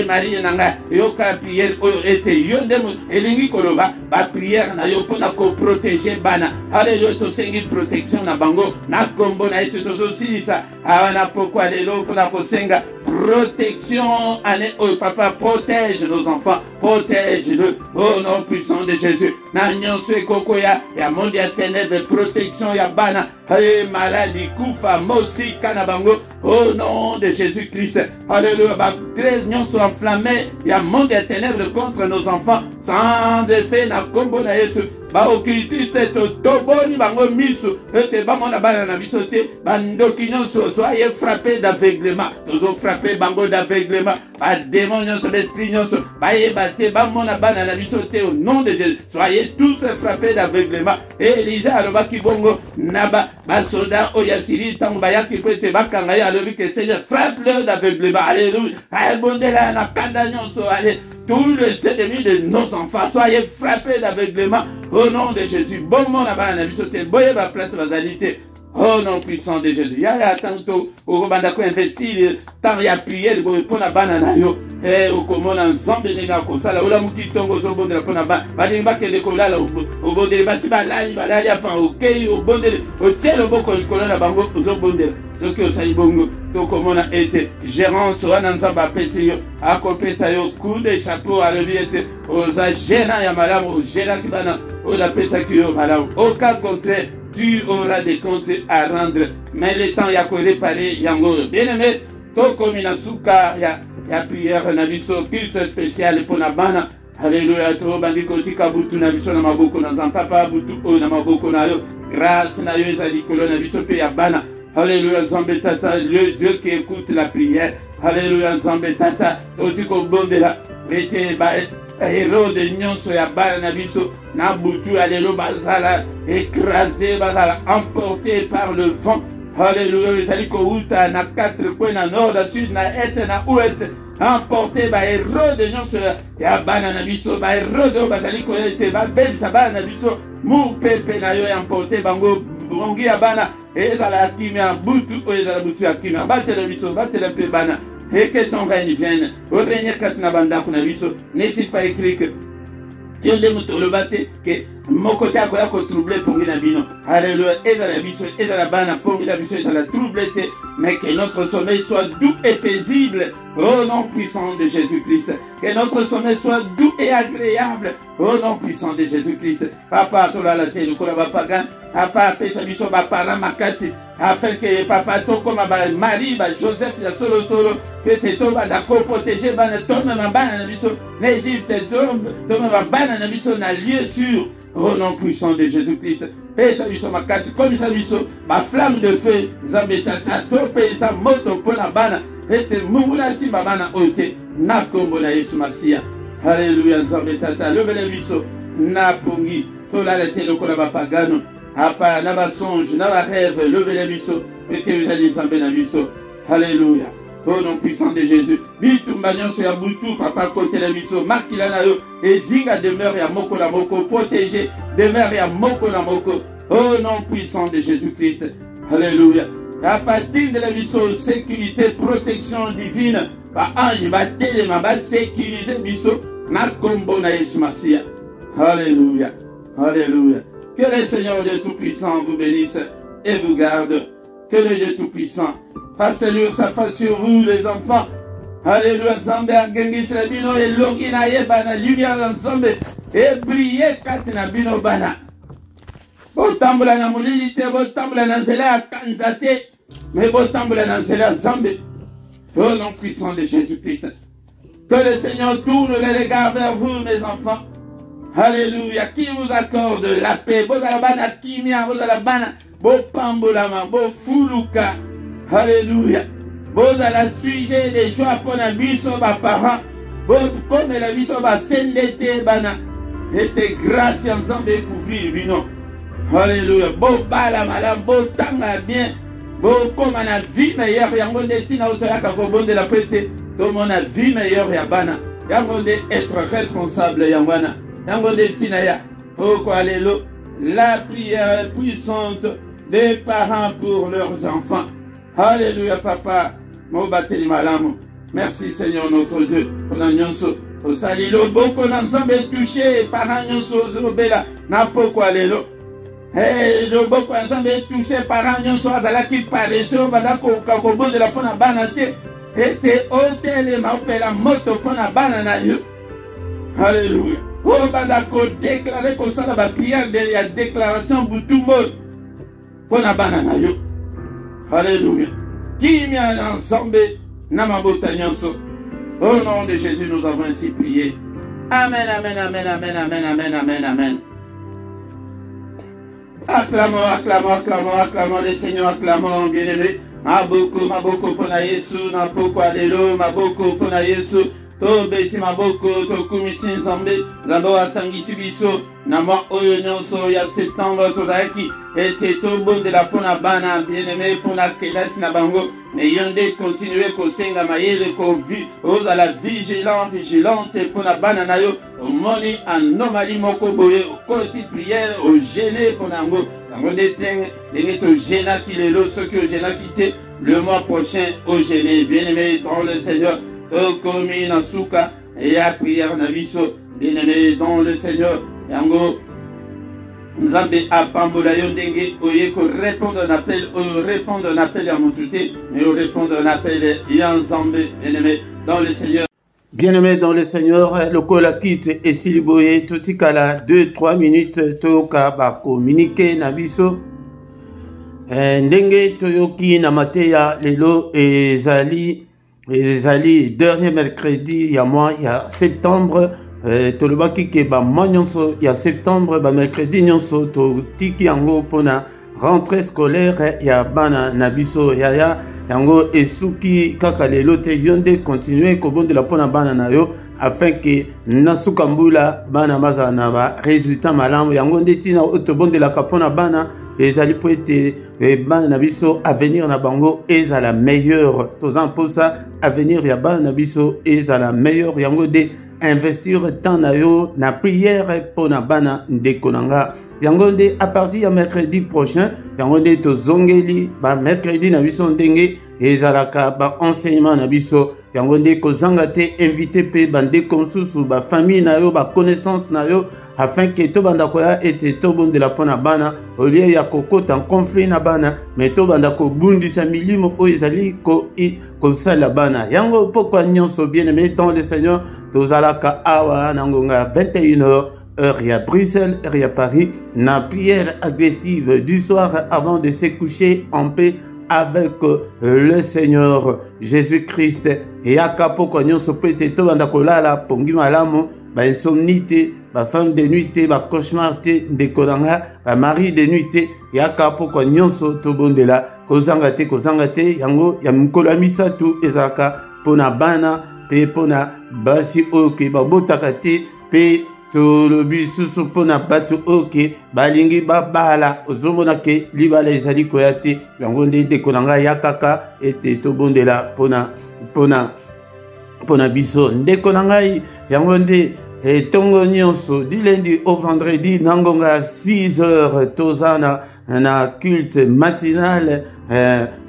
Marie nanga, yo ka prière oyo ete yo nde elingi koloba ba prière na yo pona ko protéger bana. Alléluia, to sengi protection na bango na kombo na Yesu tozo silisa awana pokwa lelo pona ko senga protection. Année oh papa, protège nos enfants, protège-le au nom puissant de Jésus. Nanyon se koko ya monde ya ténèbres, protection ya bana, maladie, kufa, mosi, kanabango, au nom de Jésus-Christ. Alléluia, très nyons sont enflammés, ya monde ya ténèbres contre nos enfants, sans effet na kombo na Yesu. Ba okitiste to toboni bango miso ete bamona bana na biso te bandoki nyonso soyez frappés d'aveuglement, tozo frappé bango d'aveuglement, ba démon nyonso, l'esprit nyonso bayeba te bamona bana na biso te au nom de Jésus, soyez tous frappés d'aveuglement. Et Élisée alobaki bongo naba basoda oya siri tango bayaki po ete bakanga ye alobi ke Seigneur frappe-le d'aveuglement. Alléluia, ayebondela na kanda nyonso. Allez, tous les ennemis de nos enfants, soyez frappés d'aveuglement au nom de Jésus. Bon mon abana na bisote, boye ba place bazalité. Au nom puissant de Jésus. Ya tanto au banda ko investir tant ya prier boye pona bana na yo. Okomona nzambe nenga kosala ola mukitongo zo bondela pona ba ni bakende kolala o bondela basi balali afa okei o bondela o tielo boko kolona bango zo bondela. Ce que ça y bongo to komona ete gérance wana nzamba apesi yo akopesa yo coup de chapeau à l'objet oza gena ya malamu gena kibana ola pesa kiyo malamu. Au cas contraire, tu auras des comptes à rendre, mais le temps ya ko réparer yango. Bien aimé, to komina suka ya prière na biso culte spécial pour na bana. Alléluia, to bandiko tika butu na biso na maboko na nzamba butu o na maboko na yo. Grâce na yo ezali kolo na biso pe ya bana. Alléluia, Nzambe Tata, le Dieu qui écoute la prière. Alléluia, Nzambe Tata, otiko bondela, rete ba Hérode nyonso ya bana na biso, na butu alléluia bazala, écrasé bazala, emporté par le vent. Alléluia, ezali ko uta na 4 coins na nord, na sud, na est, na ouest, emporté ba Hérode nyonso ya bana na biso, ba Hérode bazali ko ete ba belisa bana na biso, mu pepe na yo emporté bango bongi ya bana. Ezala kimia butu o ezala butu ya kimia batele biso batele pe bana et que ton règne vienne. Au règne Katnabanda Kunabiso, n'est-il pas écrit que Yonde Mutolobate, que mon côté a quoi troublé pour Minabino. Alléluia, et dans la biso, et dans la bana, pour Minabiso, et dans la troublette, mais que notre sommeil soit doux et paisible, au nom puissant de Jésus-Christ. Que notre sommeil soit doux et agréable, au nom puissant de Jésus-Christ. Papa, tola la terre, nous collabons pas, papa, pesa biso, papa, makasi, afin que papa, to comme Marie, Joseph, ya solo, peut-être to va d'accord protéger, to même bana na biso, l'Égypte, to même bana na biso na lieu sûr, au nom puissant de Jésus-Christ. Pesa biso makasi, comme ça biso, ma flamme de feu, zambetata, to pesa moto pona bana, et mungula si babana ote, na kombo na Yesu Masia. Alléluia, zambetata, levez les biso, na pongi, to la lete le kolaba pagano. Apa, naba songe, naba rêve, levez les biso, et que vous allez zambe na biso. Alléluia. Au nom puissant de Jésus. Bitumbanyon se yabutu, papa kote les biso, makilana yo, et zinga demeure ya moko na moko, protégé, demeure ya moko na moko. Au nom puissant de Jésus-Christ. Alléluia. À partir de la biso, sécurité, protection divine, ba ange, ba téléma, ba sécuriser biso, na kombo na Yesu Masia. Alléluia. Alléluia. Que le Seigneur Dieu Tout-Puissant vous bénisse et vous garde. Que le Dieu Tout-Puissant fasse lui sa face sur vous, les enfants. Alléluia. Zambé Angengis Rabino et Logina Yebana, lumière ensemble et briller Katina Bino Bana. Botambula na mulilite, botambula na nzela ya kanzate, mais botambula na nzela Zambé. Au nom puissant de Jésus-Christ. Que le Seigneur tourne les regards vers vous, mes enfants. Alléluia. Qui vous accorde la paix? Vous allez bana kimia, vous allez bana bo pambolama, bo fuluka. Alléluia. Vous allez sujet des joies pour la biso ba parents. Bon comme la biso ba sendete bana. Et tes grâces ensemble découvrir bino. Alléluia. Bo bala malam, bo tanga bien. Bo comme na vie meilleure yango detina autoyaka ko bonde la pete. Tout le monde a vie meilleure ya bana. Yango de être responsable yangwana. La prière puissante des parents pour leurs enfants. Alléluia, papa. Merci, Seigneur notre Dieu. Pour la nyonso. Au salilo, beaucoup d'ensemble touché. Parents nyonso, zobela. N'a pas quoi lelo. Eh, le beaucoup ensemble touché. Parents nyonso, azala qui paraissent. On va là qu'au bout de la pona banate. Et t'es hôtel et ma la moto pona banana. Alléluia. On va d'accord déclarer comme ça la prière de la déclaration pour tout le monde. Pour la banane. Alléluia. Qui m'a ensemble Namabota Nyonso. Au nom de Jésus, nous avons ainsi prié. Amen, amen, amen, amen, amen, amen, amen, amen. Acclamons, acclamons, acclamons, acclamons le Seigneur, acclamons, bien-aimé. Maboko, maboko, pona Yesu, napoko, alléluia, maboko, pona Yesu. To beti maboko to kumisi nzambe nzambe asangisi biso na mwa oyo nyonso ya septembre tozalaki ete tobondela mpona bana bien-aimé mpona kelasi na bango mais yo nde continue kosenga mayele ozala vigilante mpona bana na yo omoni anomalie moko boye okoti priere ogene mpona yango yango nde ndenge togenaki lelo soki ogenaki te le mois prochain ogene bien-aimé dans le Seigneur. Tokomi Nasuka et à prière Naviso, bien-aimé dans le Seigneur. Yango Nzambe apambola yondenge oyeko répondre un appel à mon tuté, mais répondre un appel à Nzambe, bien-aimé dans le Seigneur. Bien-aimé dans le Seigneur, le kolakite et siliboye totikala 2-3 minutes toka ba communiquer Naviso. Ndenge toyoki na mateya lelo ezali dernier mercredi il y a septembre tolobaki ke ba nyonso ya septembre ba mercredi nyonso to tiki yango pona rentrée scolaire ya bana na biso yaya yango esuki kaka lelo te yonde continuer kobondela pona bana na yo afin que nasuka mbula bana baza na ba résultat malamu yango nde tina otobondelaka pona bana ezali po ete bana na biso avenir na bango ezala meilleur tozan pour ça avenir ya bana na biso ezala meilleur yango de investir temps na yo na prière pona bana ndeko nanga yango de à partir ya mercredi prochain yango nde tozongeli ba mercredi na biso ndenge ezalaka ba enseignement na biso yango nde kozanga te invité pe bandeko mosusu bafamille na yo baconnaissance na yo afin ke tobanda koya ete tobondela mpo na bana olie ya kokota conflit na bana me tobanda kobundisa milimo oyo ezali kosala bana yango pokwa nyonso bien aimé dans le Seigneur tozalaka awa na ngonga 21h heure à Bruxelles, heure à Paris, na prière agressive du soir avant de se coucher en paix avec le Seigneur Jésus-Christ. Et à Kapoko, nous sommes peut-être tout dans la pongi malamu, ba insomnité, ba femme de nuitée, ba cauchemarté, de kolanga, ba mari de nuitée. Et à Kapoko, nous sommes tout bon de là. Kozangate, yango, yamkola misatu, ezaka, pona bana, pe pona basi oke, ba botakate, pe tolobi susu mpona bato oke balingi babala ozomona ke libala ezali koya te yango nde ndeko na ngai ya kaka ete tobondela mpona biso ndeko na ngai yango nde ntongo nyonso du lundi au vendredi na ngonga 6h toza na culte matinale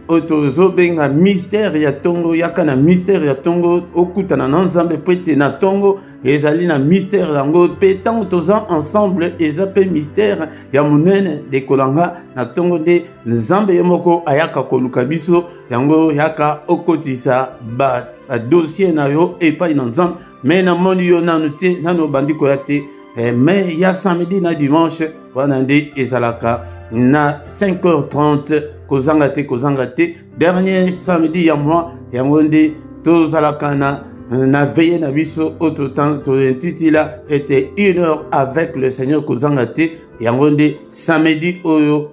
oyo tozobenga mystère ya ntongo yaka na mystère ya ntongo okutana na nzambe po ete na ntongo ezali na mystère yango mpe ntango toza ensemble eza mpe mystère ya monene dekolanga na ntongo nde nzambe ye moko ayaka koluka biso yango yaka okotisa badossier na yo epai na nzambe me namoni yo nanu te nanu obandi koya te me ya samedi na dimanche wana nde ezalaka na 5h30 kozanga te dernier samedi ya mois yango nde tozalaka na veille na biso autant titila était 1h avec le Seigneur kozanga te yango nde samedi oyo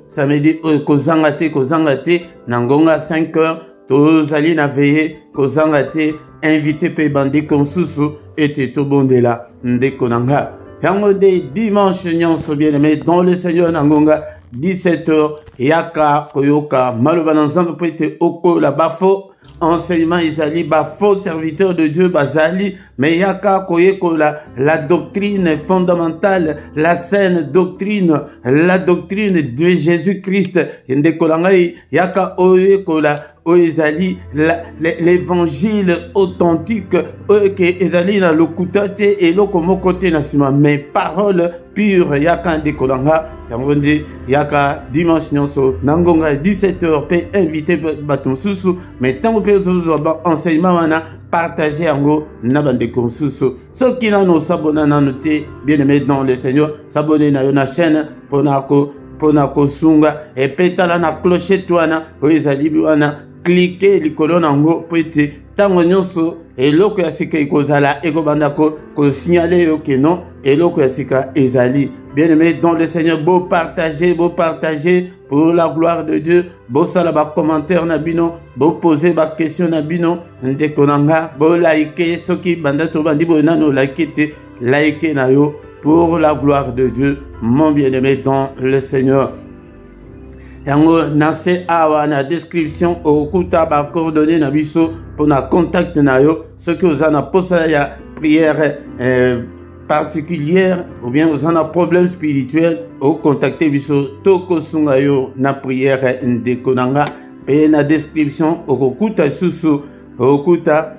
kozanga te na ngonga 5h tozali na veille kozanga te invité pe bandeko mosusu ete tobondela ndeko nanga yango nde dimanche nyonso bien aimé dans le Seigneur na ngonga 17h yaka koyoka maloba na nzambe po ete okola bafo enseignement ezali bafaux serviteurs de Dieu bazali mais yaka koyekola la doctrine fondamentale la saine doctrine la doctrine de Jésus-Christ ndeko ngai yaka oyekola ezali l'évangile authentique que ezali na lokuta te eloko moko te na sima mais parole pure yaka ndeko nanga yango nde yaka dimanche nyonso na ngonga 17h pe invité bato mosusu mais ntango mpe ozozwa ba enseignement wana partager yango na bandeko mosusu soki nano osabona nano te bien aimé dans le Seigneur s'abonner na yo na chaîne pona kosunga epe tala na clochette wana oyo ezali wana cliquer likolo nango po ete ntango nyonso eloko ya sika ekozala ekobanda kosignale yo ke non eloko ya sika ezali bien aimé dans le Seigneur beau partager pour la gloire de Dieu beau sala ba commentaire na bino beau poser ba question na bino ndeko nanga beau like soki banda to bandi bo nano like te like na yo pour la gloire de Dieu mon bien-aimé dans le Seigneur yango nase awa na description okuta ba coordonnées na biso pour na contact na yo ceux qui oza na posa ya prière particulière ou bien oza na problème spirituel au contacter biso toko sunga yo na prière ndeko nanga pe na description okuta susu okuta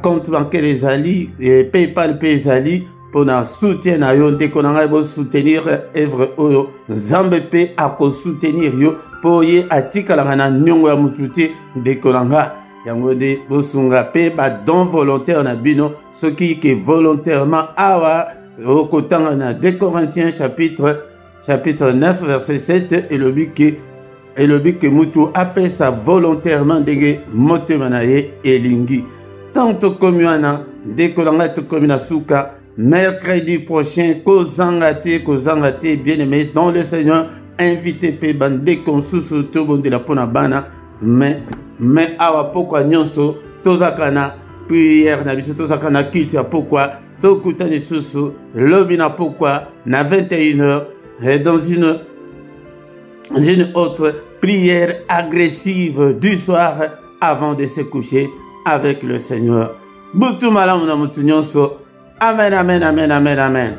compte bancaire ezali PayPal pe ezali pour na soutien na yo ndeko nanga bo soutenir œuvre oyo nzambe pe ako soutenir yo po ye atikala na nyongo ya mututi ndeko nanga yango de bosunga pe ba don volontaire na bino soki ke volontairement awa okotanga na 2 Corinthiens chapitre 9 verset 7 et le bike mutu apesa volontairement ndenge motema na ye elingi tanto komiana ndeko nanga to komina suka mercredi prochain kozanga te bien aimé dans le Seigneur invité pe bandeko susu to bondela pona bana mais awa pokwa nyonso tozaka na prière na biso tozaka na kiti ya pokwa tokutani susu lobi na pokwa na 21h dans une autre prière agressive du soir avant de se coucher avec le Seigneur. Butu malamu na mutu nyonso. Amen, amen, amen, amen, amen.